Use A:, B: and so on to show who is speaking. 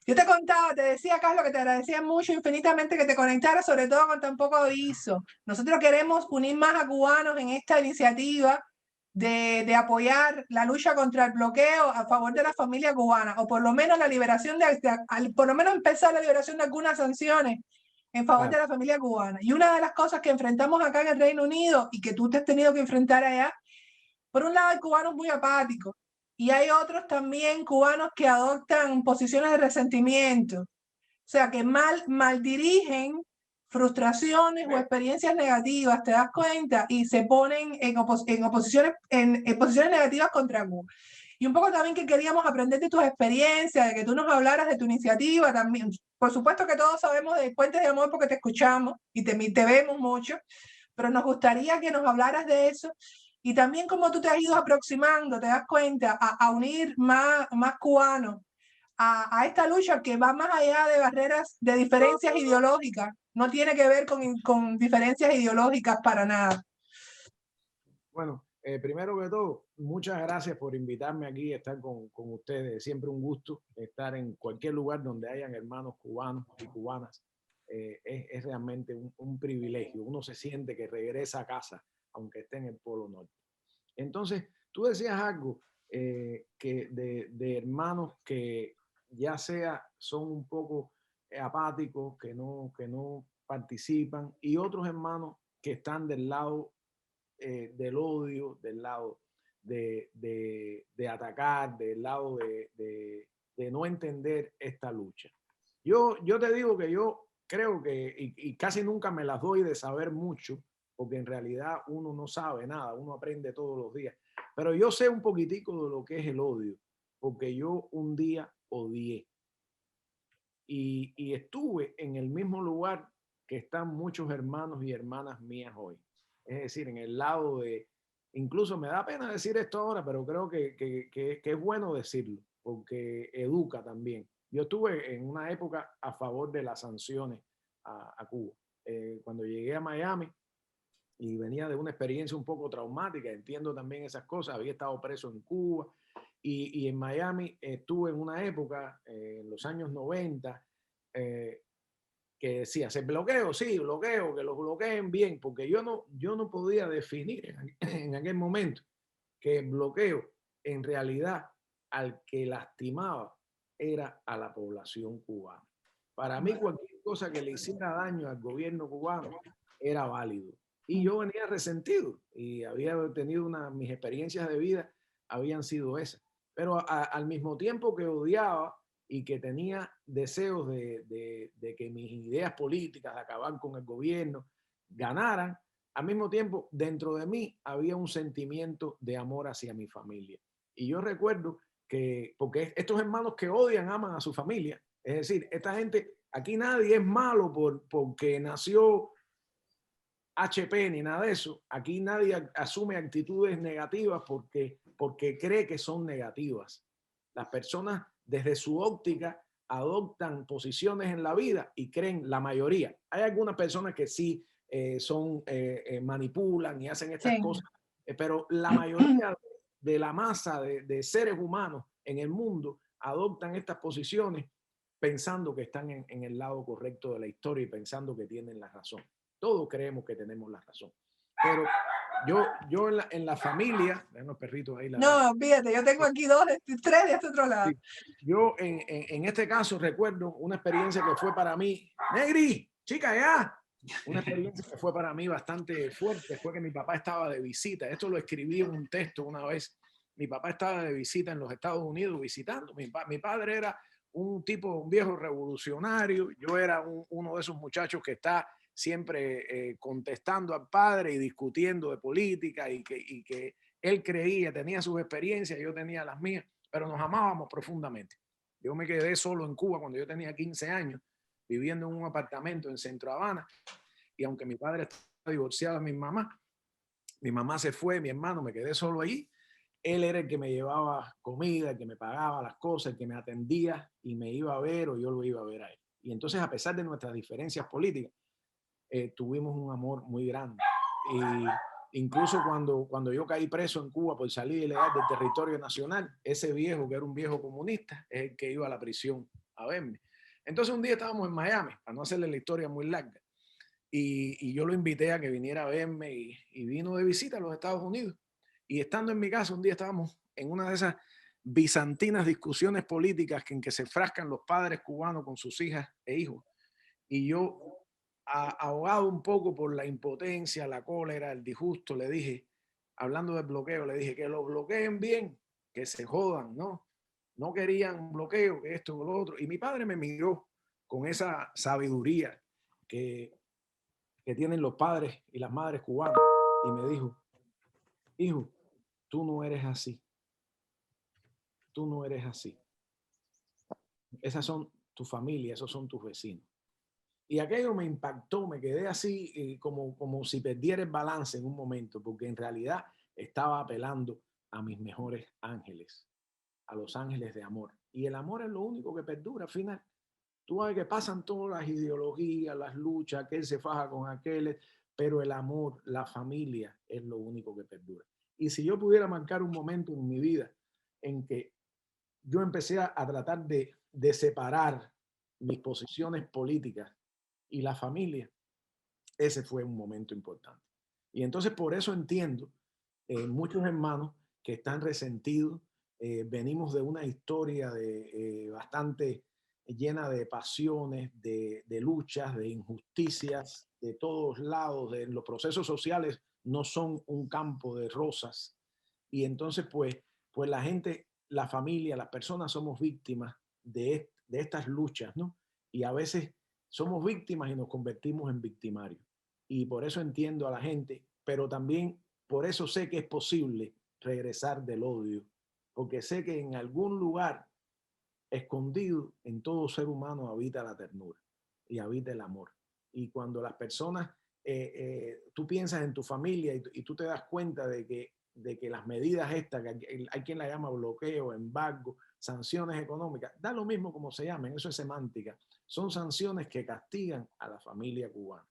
A: Yo te contaba, te decía, Carlos, que te agradecía mucho, infinitamente que te conectaras, sobre todo con tan poco aviso. Nosotros queremos unir más a cubanos en esta iniciativa de apoyar la lucha contra el bloqueo a favor de la familia cubana, o por lo menos la liberación por lo menos empezar la liberación de algunas sanciones en favor de
B: Claro.
A: la familia cubana. Y una de las cosas que enfrentamos acá en el Reino Unido y que tú te has tenido que enfrentar allá, por un lado hay cubanos muy apáticos y hay otros también cubanos que adoptan posiciones de resentimiento, o sea, que mal dirigen frustraciones o experiencias negativas, te das cuenta, y se ponen en posiciones negativas contra Cuba. Y un poco también que queríamos aprender de tus experiencias, de que tú nos hablaras de tu iniciativa también. Por supuesto que todos sabemos de Puentes de Amor porque te escuchamos y te vemos mucho, pero nos gustaría que nos hablaras de eso y también cómo tú te has ido aproximando, te das cuenta, a unir más cubanos a esta lucha que va más allá de barreras, de diferencias ideológicas. No tiene que ver con diferencias ideológicas para nada.
B: Bueno, primero que todo, muchas gracias por invitarme aquí a estar con ustedes. Es siempre un gusto estar en cualquier lugar donde hayan hermanos cubanos y cubanas. Es realmente un privilegio. Uno se siente que regresa a casa, aunque esté en el Polo Norte. Entonces, tú decías algo que de hermanos que ya sea son un poco apáticos, que no participan, y otros hermanos que están del lado del odio, del lado de atacar, del lado de no entender esta lucha. Yo te digo que yo creo que, y casi nunca me las doy de saber mucho, porque en realidad uno no sabe nada, uno aprende todos los días. Pero yo sé un poquitico de lo que es el odio, porque yo un día odié y estuve en el mismo lugar que están muchos hermanos y hermanas mías hoy. Es decir, en el lado de, incluso me da pena decir esto ahora, pero creo que es bueno decirlo, porque educa también. Yo estuve en una época a favor de las sanciones a Cuba. Cuando llegué a Miami y venía de una experiencia un poco traumática, entiendo también esas cosas, había estado preso en Cuba y en Miami estuve en una época, en los años 90, eh, que decía, ¿se bloqueo? Sí, bloqueo, que los bloqueen bien, porque yo no podía definir en aquel momento que el bloqueo en realidad al que lastimaba era a la población cubana. Para mí cualquier cosa que le hiciera daño al gobierno cubano era válido. Y yo venía resentido y había tenido mis experiencias de vida habían sido esas. Pero al mismo tiempo que odiaba y que tenía deseos de que mis ideas políticas, de acabar con el gobierno, ganaran, al mismo tiempo dentro de mí había un sentimiento de amor hacia mi familia. Y yo recuerdo que, porque estos hermanos que odian, aman a su familia. Es decir, esta gente, aquí nadie es malo porque nació HP ni nada de eso. Aquí nadie asume actitudes negativas porque cree que son negativas. Las personas desde su óptica adoptan posiciones en la vida y creen, la mayoría. Hay algunas personas que sí manipulan y hacen estas
A: Sí.
B: cosas, pero la mayoría de la masa de seres humanos en el mundo adoptan estas posiciones pensando que están en el lado correcto de la historia y pensando que tienen la razón. Todos creemos que tenemos la razón. Pero yo en la familia, vean los perritos ahí ladrando.
A: No, fíjate, yo tengo aquí tres de este otro lado.
B: Sí. Yo en este caso recuerdo una experiencia que fue para mí, Negri, chica, ya. Una experiencia que fue para mí bastante fuerte. Fue que mi papá estaba de visita. Esto lo escribí en un texto una vez. Mi papá estaba de visita en los Estados Unidos visitando. Mi padre era un tipo, un viejo revolucionario. Yo era uno de esos muchachos que está siempre contestando al padre y discutiendo de política y que él creía, tenía sus experiencias, yo tenía las mías, pero nos amábamos profundamente. Yo me quedé solo en Cuba cuando yo tenía 15 años, viviendo en un apartamento en Centro Habana, y aunque mi padre estaba divorciado de mi mamá se fue, mi hermano, me quedé solo allí. Él era el que me llevaba comida, el que me pagaba las cosas, el que me atendía y me iba a ver o yo lo iba a ver a él. Y entonces, a pesar de nuestras diferencias políticas, tuvimos un amor muy grande. Y incluso cuando yo caí preso en Cuba por salir ilegal del territorio nacional, ese viejo, que era un viejo comunista, es el que iba a la prisión a verme. Entonces un día estábamos en Miami, para no hacerle la historia muy larga, y yo lo invité a que viniera a verme y vino de visita a los Estados Unidos. Y estando en mi casa, un día estábamos en una de esas bizantinas discusiones políticas en que se frascan los padres cubanos con sus hijas e hijos. Y yo, ahogado un poco por la impotencia, la cólera, el disgusto, le dije, hablando del bloqueo, le dije que lo bloqueen bien, que se jodan, ¿no? No querían bloqueo, que esto o lo otro. Y mi padre me miró con esa sabiduría que, que tienen los padres y las madres cubanos y me dijo, hijo, tú no eres así, tú no eres así. Esas son tu familia, esos son tus vecinos. Y aquello me impactó, me quedé así como si perdiera el balance en un momento, porque en realidad estaba apelando a mis mejores ángeles, a los ángeles de amor. Y el amor es lo único que perdura al final. Tú ves que pasan todas las ideologías, las luchas, aquel se faja con aquel, pero el amor, la familia es lo único que perdura. Y si yo pudiera marcar un momento en mi vida en que yo empecé a tratar de separar mis posiciones políticas y la familia, ese fue un momento importante. Y entonces por eso entiendo muchos hermanos que están resentidos, venimos de una historia bastante llena de pasiones, de luchas, de injusticias de todos lados, de los procesos sociales no son un campo de rosas. Y entonces pues la gente, la familia, las personas somos víctimas de estas luchas, ¿no? Y a veces somos víctimas y nos convertimos en victimarios. Y por eso entiendo a la gente, pero también por eso sé que es posible regresar del odio, porque sé que en algún lugar escondido en todo ser humano habita la ternura y habita el amor. Y cuando las personas, tú piensas en tu familia y tú te das cuenta de que las medidas estas, que hay quien la llama bloqueo, embargo, sanciones económicas, da lo mismo como se llamen, eso es semántica, son sanciones que castigan a la familia cubana.